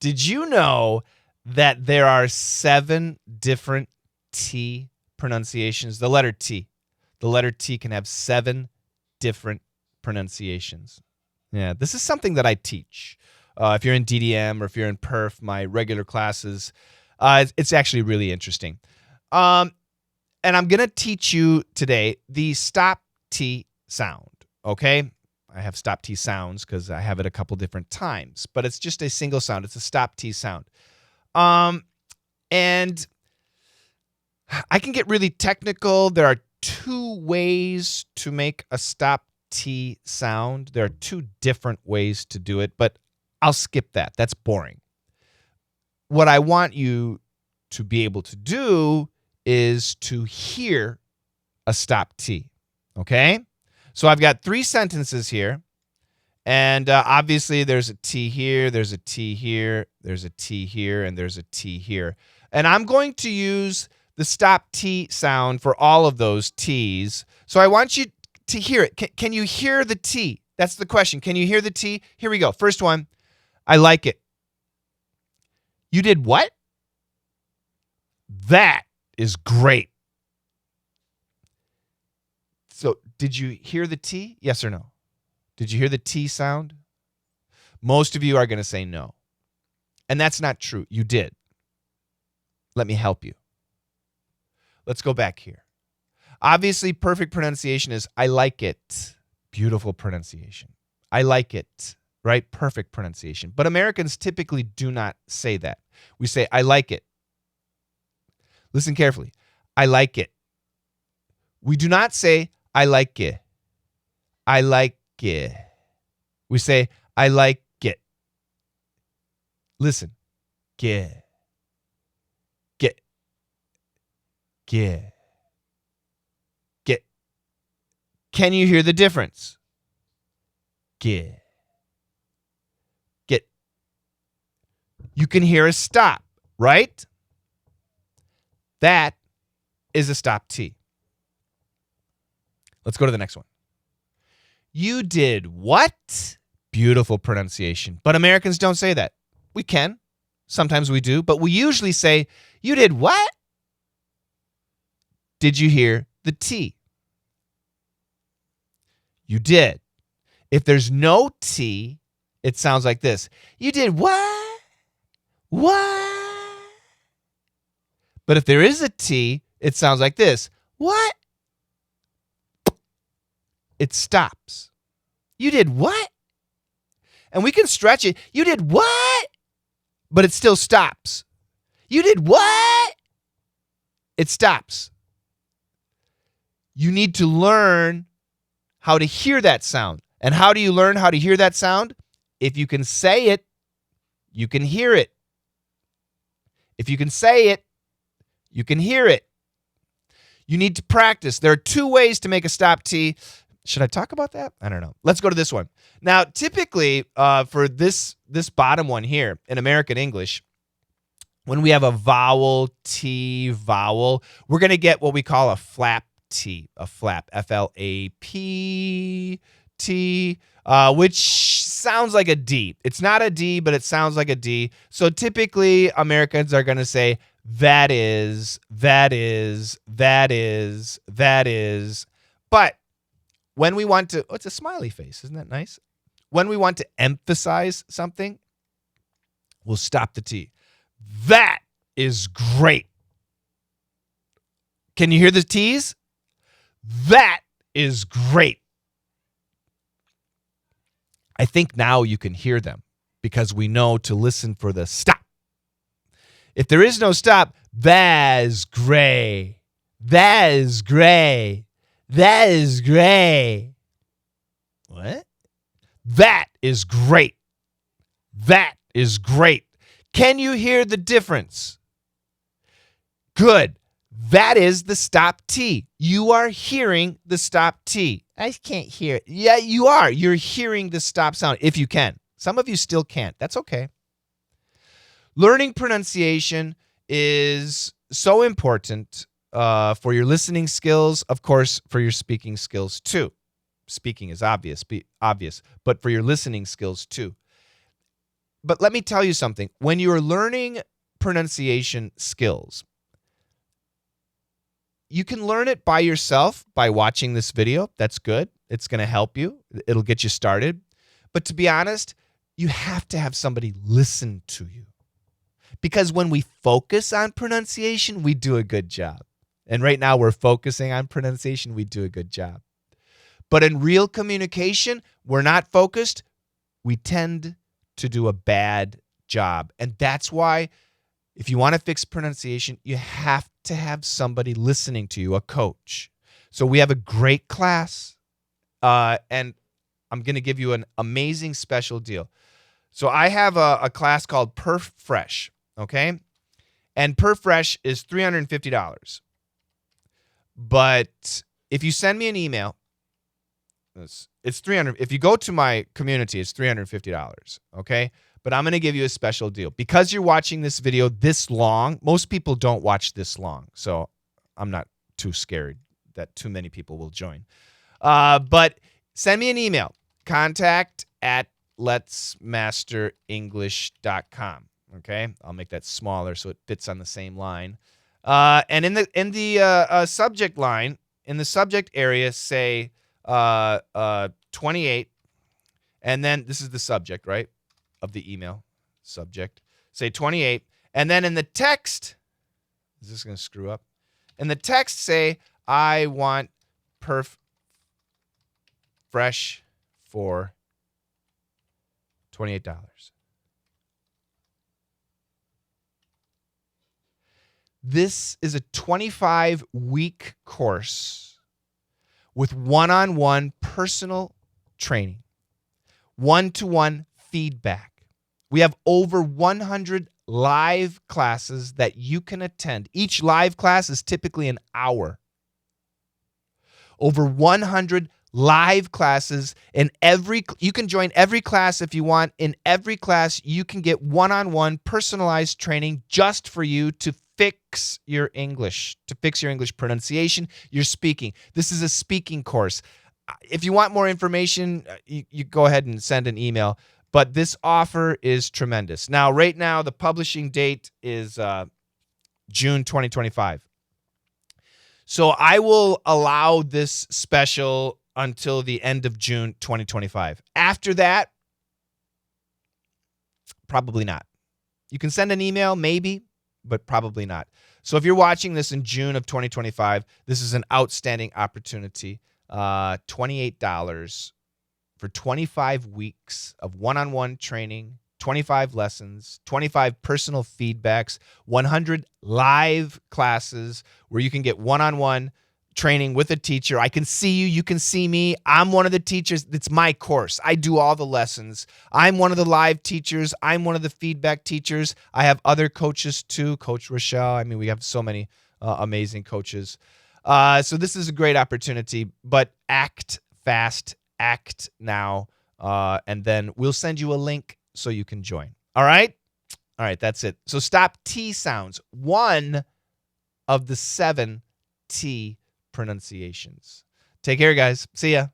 Did you know that there are 7 different T pronunciations? The letter T. The letter T can have 7 different pronunciations. Yeah, this is something that I teach. If you're in DDM or if you're in PIRF, my regular classes, it's actually really interesting. And I'm going to teach you today the stop T sound, okay? I have stop T sounds because I have it a couple different times, but it's just a single sound. It's a stop T sound. And I can get really technical. There are 2 ways to make a stop T sound. There are 2 different ways to do it, but I'll skip that. That's boring. What I want you to be able to do is to hear a stop T, okay? So I've got 3 sentences here, and obviously there's a T here, there's a T here, there's a T here, and there's a T here. And I'm going to use the stop T sound for all of those T's. So I want you to hear it. Can you hear the T? That's the question. Can you hear the T? Here we go. First one, I like it. You did what? That is great. So did you hear the T? Yes or no? Did you hear the T sound? Most of you are going to say no. And that's not true. You did. Let me help you. Let's go back here. Obviously, perfect pronunciation is I like it. Beautiful pronunciation. I like it, right? Perfect pronunciation. But Americans typically do not say that. We say, I like it. Listen carefully. I like it. We do not say, I like it. I like it. We say, I like it. Listen. Get. Get. Get. Get. Can you hear the difference? Get. Get. You can hear a stop, right? That is a stop T. Let's go to the next one. You did what? Beautiful pronunciation. But Americans don't say that. We can. Sometimes we do. But we usually say, you did what? Did you hear the T? You did. If there's no T, it sounds like this. You did what? What? But if there is a T, it sounds like this. What? It stops. You did what? And we can stretch it. You did what? But it still stops. You did what? It stops. You need to learn how to hear that sound. And how do you learn how to hear that sound? If you can say it, you can hear it. If you can say it, you can hear it. You need to practice. There are 2 ways to make a stop T. Should I talk about that? I don't know. Let's go to this one. Now, typically, for this bottom one here in American English, when we have a vowel, T, vowel, we're going to get what we call a flap T, a flap, F-L-A-P, T, which sounds like a D. It's not a D, but it sounds like a D. So typically, Americans are going to say, that is, that is, that is, that is. But when we want to, it's a smiley face. Isn't that nice? When we want to emphasize something, we'll stop the T. That is great. Can you hear the T's? That is great. I think now you can hear them because we know to listen for the stop. If there is no stop, that's great. That is great. That is great. What? That is great. That is great. Can you hear the difference? Good. That is the stop T. You are hearing the stop T. I can't hear it. Yeah, you are. You're hearing the stop sound if you can. Some of you still can't. That's okay. Learning pronunciation is so important for your listening skills, of course, for your speaking skills too. Speaking is obvious, but for your listening skills too. But let me tell you something. When you are learning pronunciation skills, you can learn it by yourself by watching this video. That's good. It's going to help you. It'll get you started. But to be honest, you have to have somebody listen to you. Because when we focus on pronunciation, we do a good job. And right now we're focusing on pronunciation, we do a good job. But in real communication, we're not focused. We tend to do a bad job. And that's why if you want to fix pronunciation, you have to have somebody listening to you, a coach. So we have a great class, and I'm going to give you an amazing special deal. So I have a class called PIRF Fresh, okay? And PIRF Fresh is $350. But if you send me an email, it's $300. If you go to my community, it's $350, okay? But I'm going to give you a special deal. Because you're watching this video this long, most people don't watch this long, so I'm not too scared that too many people will join. But send me an email, contact@letsmasterenglish.com, okay? I'll make that smaller so it fits on the same line. And in the subject line, in the subject area, say 28, and then this is the subject, right, of the email subject. Say 28, and then in the text, is this going to screw up? In the text, say, I want PIRF Fresh for $28. This is a 25-week course with one-on-one personal training, one-to-one feedback. We have over 100 live classes that you can attend. Each live class is typically an hour. Over 100 live classes in you can join every class if you want. In every class, you can get one-on-one personalized training just for you to fix your English, pronunciation, your speaking. This is a speaking course. If you want more information, you go ahead and send an email. But this offer is tremendous. Now, right now, the publishing date is June 2025. So I will allow this special until the end of June 2025. After that, probably not. You can send an email, maybe, but probably not. So if you're watching this in June of 2025, this is an outstanding opportunity. $28 for 25 weeks of one-on-one training, 25 lessons, 25 personal feedbacks, 100 live classes where you can get one-on-one training with a teacher. I can see you. You can see me. I'm one of the teachers. It's my course. I do all the lessons. I'm one of the live teachers. I'm one of the feedback teachers. I have other coaches too. Coach Rochelle. I mean, we have so many amazing coaches. So this is a great opportunity, but act fast, act now, and then we'll send you a link so you can join. All right? All right, that's it. So stop T sounds. One of the 7 T pronunciations. Take care, guys. See ya.